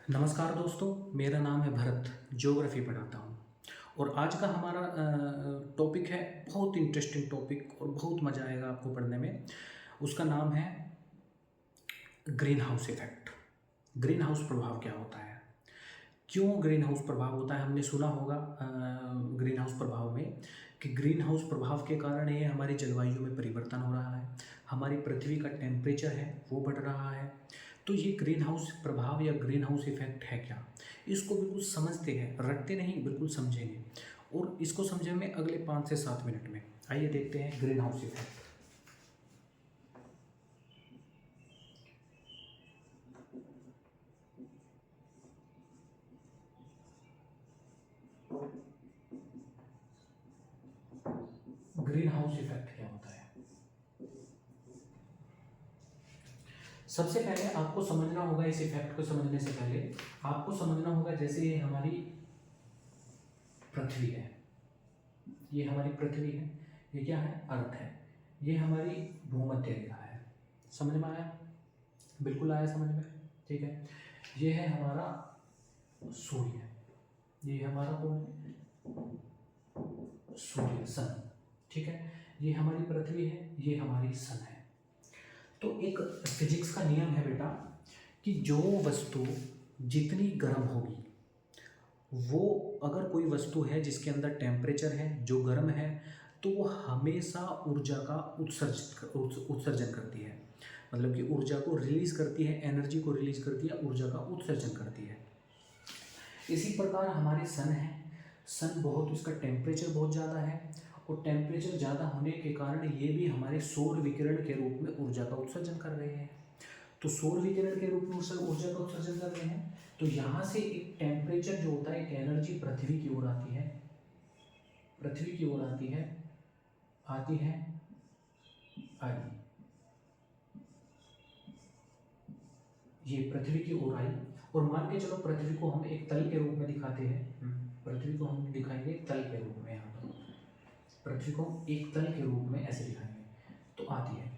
नमस्कार दोस्तों, मेरा नाम है भरत, ज्योग्राफी पढ़ाता हूँ। और आज का हमारा टॉपिक है बहुत इंटरेस्टिंग टॉपिक और बहुत मज़ा आएगा आपको पढ़ने में। उसका नाम है green house effect. Green house प्रभाव क्या होता है, क्यों ग्रीन हाउस प्रभाव होता है। हमने सुना होगा ग्रीन हाउस प्रभाव में कि ग्रीन हाउस प्रभाव के कारण ये हमारी जलवायु में परिवर्तन हो रहा है, हमारी पृथ्वी का टेम्परेचर है वो बढ़ रहा है। तो ये ग्रीन हाउस प्रभाव या ग्रीन हाउस इफेक्ट है क्या, इसको बिल्कुल समझते हैं, रटते नहीं, बिल्कुल समझेंगे। और इसको समझे में अगले 5 से 7 मिनट में। आइए देखते हैं green house effect. Green house effect क्या होता है। सबसे पहले आपको समझना होगा, इस इफेक्ट को समझने से पहले आपको समझना होगा, जैसे ये हमारी पृथ्वी है, ये हमारी पृथ्वी है, ये क्या है, अर्थ है, ये हमारी भूमध्य रेखा है। समझ में आया, बिल्कुल आया समझ में, ठीक है। ये है हमारा सूर्य, ये हमारा कौन है, सूर्य, सन, ठीक है। ये हमारी पृथ्वी है, ये हमारी सन है। तो एक फिजिक्स का नियम है बेटा कि जो वस्तु जितनी गर्म होगी, वो अगर कोई वस्तु है जिसके अंदर टेम्परेचर है जो गर्म है, तो वो हमेशा ऊर्जा का उत्सर्जन करती है। मतलब कि ऊर्जा को रिलीज करती है, एनर्जी को रिलीज करती है, ऊर्जा का उत्सर्जन करती है। इसी प्रकार हमारे सन है, सन बहुत, उसका टेम्परेचर बहुत ज़्यादा है, और टेम्परेचर ज़्यादा होने के कारण ये भी हमारे सौर विकिरण के रूप में ऊर्जा का उत्सर्जन कर रहे हैं। तो सौर विकिरण के रूप में ऊर्जा का उत्सर्जन कर रहे हैं। तो यहाँ से एक टेम्परेचर जो होता है, एक एनर्जी पृथ्वी की ओर आती है, पृथ्वी की ओर आती है, आई, ये पृथ्वी की ओर आई। और मान के चलो पृथ्वी को हम एक तल के रूप में दिखाते हैं, पृथ्वी को हम दिखाएंगे एक तल के रूप में, यहाँ पर पृथ्वी को एक तल के रूप में ऐसे दिखाएंगे, तो आती है।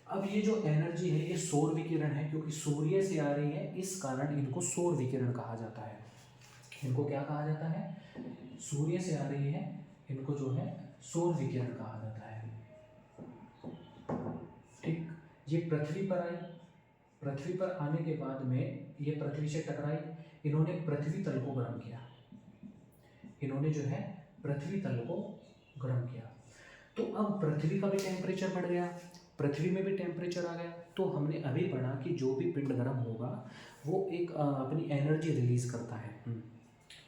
अब ये जो एनर्जी है ये सौर विकिरण है, क्योंकि सूर्य से आ रही है, इस कारण इनको सौर विकिरण कहा जाता है। इनको क्या कहा जाता है, सूर्य से आ रही है, इनको जो है सौर विकिरण कहा जाता है। ठीक, ये पृथ्वी पर आई, पृथ्वी पर आने के बाद में ये पृथ्वी से टकराई, इन्होंने पृथ्वी तल को गर्म किया, इन्होंने जो है पृथ्वी तल को गर्म किया। तो अब पृथ्वी का भी टेम्परेचर बढ़ गया, पृथ्वी में भी टेम्परेचर आ गया। तो हमने अभी पढ़ा कि जो भी पिंड गर्म होगा वो एक अपनी एनर्जी रिलीज करता है।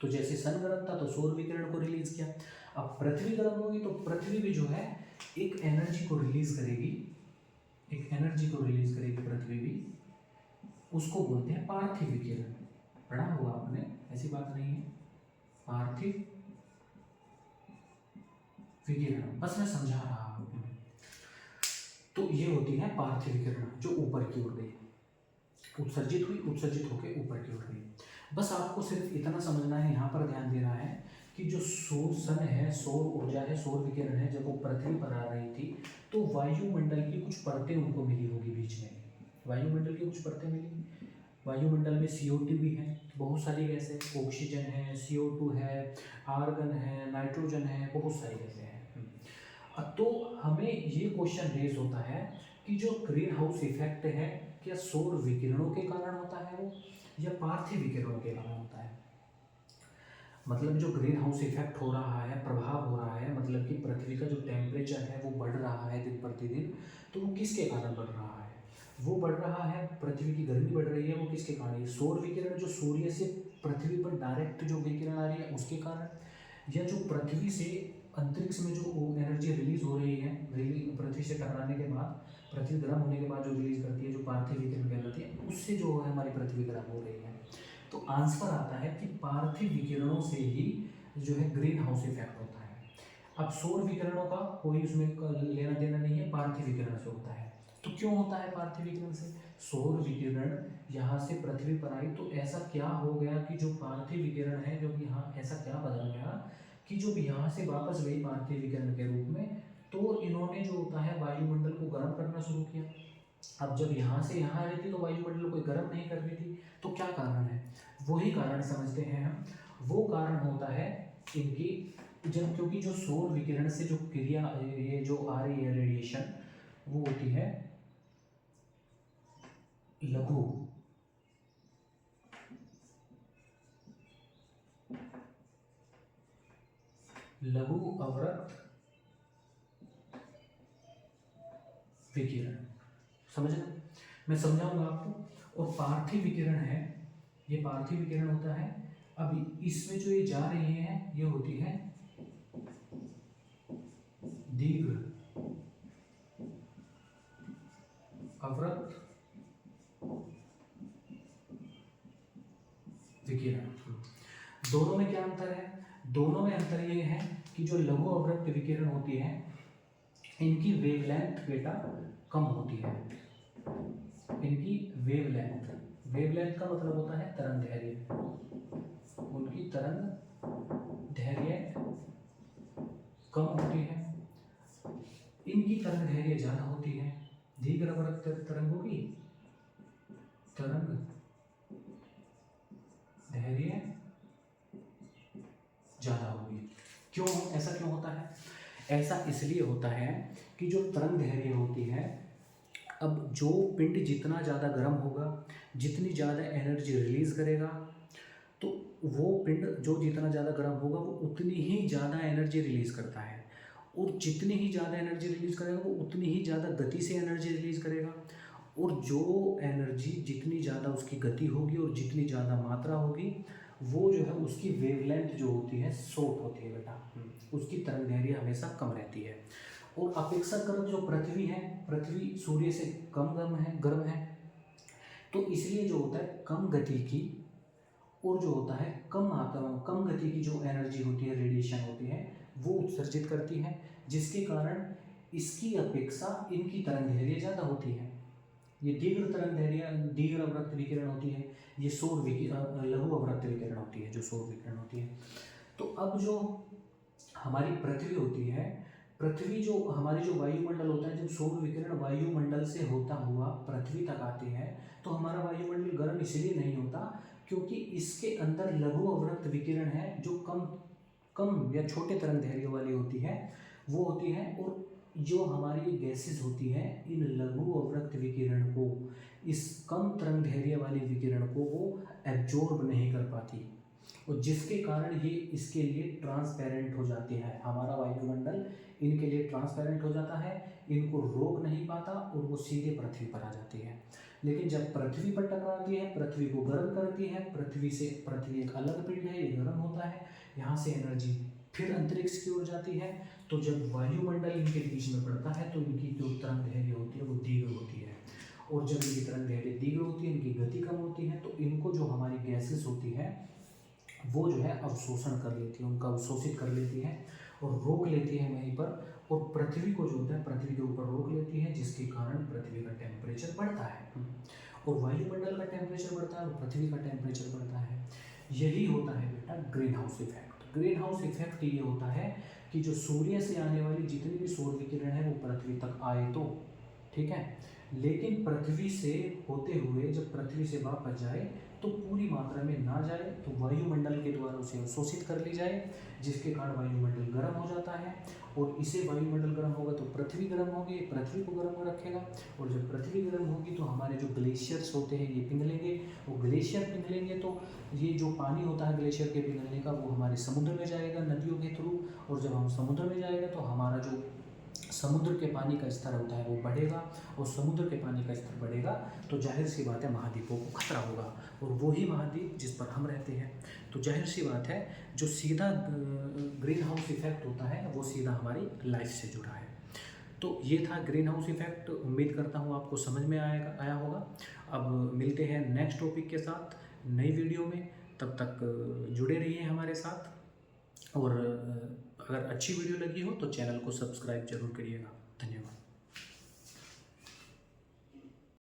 तो जैसे सन गर्म था तो सौर विकिरण को रिलीज किया, अब पृथ्वी गर्म होगी तो पृथ्वी भी जो है एक एनर्जी को रिलीज करेगी, एक एनर्जी को रिलीज करेगी पृथ्वी भी, उसको बोलते हैं पार्थिव विकिरण। पढ़ा होगा आपने, ऐसी बात नहीं है, पार्थिव विकिरण, बस मैं समझा रहा हूं। तो ये होती है पार्थिव विकिरण, जो ऊपर की ओर गई, उत्सर्जित हुई, उत्सर्जित होकर ऊपर की ओर गई। बस आपको सिर्फ इतना समझना है, यहाँ पर ध्यान देना है कि जो सौर सन है, सौर ऊर्जा है, सौर विकिरण है, जब वो पृथ्वी पर आ रही थी तो वायुमंडल की कुछ परतें उनको मिली होगी बीच में, वायुमंडल की कुछ परतें मिली। वायुमंडल में CO2 भी है, बहुत सारी गैसें, ऑक्सीजन है, CO2 है, आर्गन है, नाइट्रोजन है, बहुत सारी गैसें हैं। तो हमें ये क्वेश्चन रेज होता है कि जो ग्रीन हाउस इफेक्ट है, क्या सौर विकिरणों के कारण होता है वो, या पार्थिव विकिरणों के कारण होता है। मतलब जो ग्रीन हाउस इफेक्ट हो रहा है, प्रभाव हो रहा है, मतलब कि पृथ्वी का जो टेम्परेचर है वो बढ़ रहा है दिन प्रतिदिन, तो वो किसके कारण बढ़ रहा है, वो बढ़ रहा है, पृथ्वी की गर्मी बढ़ रही है, वो किसके कारण, सौर विकिरण जो सूर्य से पृथ्वी पर डायरेक्ट जो विकिरण आ रही है उसके कारण, या जो पृथ्वी से अंतरिक्ष में जो एनर्जी रिलीज हो रही है, पृथ्वी से टकराने के बाद, पृथ्वी गर्म होने के बाद जो रिलीज करती है, जो पार्थिव विकिरण कहलाती है, उससे जो है हमारी पृथ्वी गर्म हो रही है। तो आंसर आता है कि पार्थिव विकिरणों से ही जो है ग्रीन हाउस इफेक्ट होता है। अब सौर विकिरणों का कोई उसमें लेना देना नहीं है, पार्थिव विकिरण से होता है। तो क्यों होता है पार्थिव विकिरण से, सौर विकिरण यहाँ से पृथ्वी पर आई तो ऐसा क्या हो गया कि जो पार्थिव विकिरण है, जो कि यहाँ ऐसा क्या बदल गया कि जो यहाँ से वापस गई पार्थिव विकिरण के रूप में, तो इन्होंने जो होता है वायुमंडल को गर्म करना शुरू किया, अब जब यहाँ से यहाँ आ रही थी तो वायुमंडल को गर्म नहीं कर रही थी, तो क्या कारण है? वही कारण समझते हैं हम। वो कारण होता है इनकी, जब क्योंकि जो सौर विकिरण से जो क्रिया ये जो आ रही है रेडिएशन, वो होती है लघु अवरक्त विकिरण। समझना, मैं समझाऊंगा आपको। और पार्थिव विकिरण है, ये पार्थिव विकिरण होता है। अब इसमें जो ये जा रही है ये होती है दीर्घ अवरक्त विकिरण। दोनों में क्या अंतर है? दोनों में अंतर ये है कि जो लघु अवरक्त विकिरण होती है इनकी वेवलेंथ बेटा कम होती है। इनकी वेवलेंथ का मतलब होता है तरंग दैर्ध्य। उनकी तरंग दैर्ध्य कम होती है, इनकी तरंग दैर्ध्य ज्यादा होती है। दीर्घ अवरक्त तरंगों की तरंग दैर्ध्य ज्यादा होगी। क्यों? ऐसा क्यों होता है? ऐसा इसलिए होता है कि जो तरंग दैर्ध्य होती है, अब जो पिंड जितना ज़्यादा गर्म होगा, जितनी ज़्यादा एनर्जी रिलीज करेगा, तो वो पिंड जो जितना ज़्यादा गर्म होगा वो उतनी ही ज़्यादा एनर्जी रिलीज करता है। और जितनी ही ज़्यादा एनर्जी रिलीज करेगा वो उतनी ही ज़्यादा गति से एनर्जी रिलीज करेगा। और जो एनर्जी जितनी ज़्यादा उसकी गति होगी और जितनी ज़्यादा मात्रा होगी, वो जो है उसकी वेवलेंथ जो होती है शॉर्ट होती है बेटा, उसकी तरंग दैर्ध्य हमेशा कम रहती है। और अपेक्षाकृत जो पृथ्वी है, पृथ्वी सूर्य से कम गर्म है, तो इसलिए जो होता है कम गति की, और जो होता है कम गति की जो एनर्जी होती है, रेडिएशन होती है, वो उत्सर्जित करती है, जिसके कारण इसकी अपेक्षा इनकी तरंग दैर्ध्य ज़्यादा होती है। ये दीर्घ तरंग दैर्ध्य दीर्घ अवरक्त विकिरण होती है, ये सौर लघु अवरक्त विकिरण होती है, जो सौर विकिरण होती है। तो अब जो हमारी पृथ्वी होती है, पृथ्वी जो हमारी जो वायुमंडल होता है, जब सौर विकिरण वायुमंडल से होता हुआ पृथ्वी तक आती है, तो हमारा वायुमंडल गर्म इसलिए नहीं होता क्योंकि इसके अंदर लघु अवरक्त विकिरण है जो कम या छोटे तरंग दैर्ध्य वाली होती है, वो होती है। और जो हमारी गैसेस होती है, इन लघु अवरक्त विकिरण को, इस कम तरंग दैर्ध्य वाली विकिरण को वो एब्जॉर्ब नहीं कर पाती, और जिसके कारण ये इसके लिए ट्रांसपेरेंट हो जाती है। हमारा वायुमंडल इनके लिए ट्रांसपेरेंट हो जाता है, इनको रोक नहीं पाता और वो सीधे पृथ्वी पर आ जाती है। लेकिन जब पृथ्वी पर टकराती है, पृथ्वी को गर्म करती है, पृथ्वी एक अलग पिंड है, ये गर्म होता है, यहाँ से एनर्जी फिर अंतरिक्ष की ओर जाती है। तो जब वायुमंडल इनके बीच में पड़ता है तो इनकी जो तरंग दैर्ध्य होती है वो दीर्घ होती है, और जब इनकी तरंग दैर्ध्य दीर्घ होती है, इनकी गति कम होती है, तो इनको जो हमारी गैसेस होती है वो जो है अवशोषण कर लेती है, उनका अवशोषित कर लेती है और रोक लेती है वहीं पर, और पृथ्वी को जो होता है पृथ्वी के ऊपर रोक लेती है, जिसके कारण पृथ्वी का टेम्परेचर बढ़ता है। और वायुमंडल का टेम्परेचर बढ़ता है और पृथ्वी का टेम्परेचर बढ़ता है। यही होता है बेटा green house effect. Green house effect ये होता है कि जो सूर्य से आने वाली जितनी भी सौर विकिरण है वो पृथ्वी तक आए तो ठीक है, लेकिन पृथ्वी से होते हुए जब पृथ्वी से वापस जाए तो पूरी मात्रा में ना जाए, तो वायुमंडल के द्वारा उसे अवशोषित कर ली जाए, जिसके कारण वायुमंडल गर्म हो जाता है। और इसे वायुमंडल गर्म होगा तो पृथ्वी गर्म होगी, पृथ्वी को गर्म रखेगा, और जब पृथ्वी गर्म होगी तो हमारे जो ग्लेशियर्स होते हैं ये पिघलेंगे, वो ग्लेशियर पिघलेंगे तो ये जो पानी होता है ग्लेशियर के पिघलने का वो हमारे समुद्र में जाएगा नदियों के थ्रू, और जब हम समुद्र में जाएगा तो हमारा जो समुद्र के पानी का स्तर होता है वो बढ़ेगा, और समुद्र के पानी का स्तर बढ़ेगा तो जाहिर सी बात है महाद्वीपों को खतरा होगा, और वही महाद्वीप जिस पर हम रहते हैं। तो जाहिर सी बात है जो सीधा ग्रीन हाउस इफेक्ट होता है वो सीधा हमारी लाइफ से जुड़ा है। तो ये था ग्रीन हाउस इफेक्ट। उम्मीद करता हूँ आपको समझ में आया होगा। अब मिलते हैं नेक्स्ट टॉपिक के साथ नई वीडियो में, तब तक जुड़े रहिए हमारे साथ, और अगर अच्छी वीडियो लगी हो तो चैनल को सब्सक्राइब जरूर करिएगा। धन्यवाद।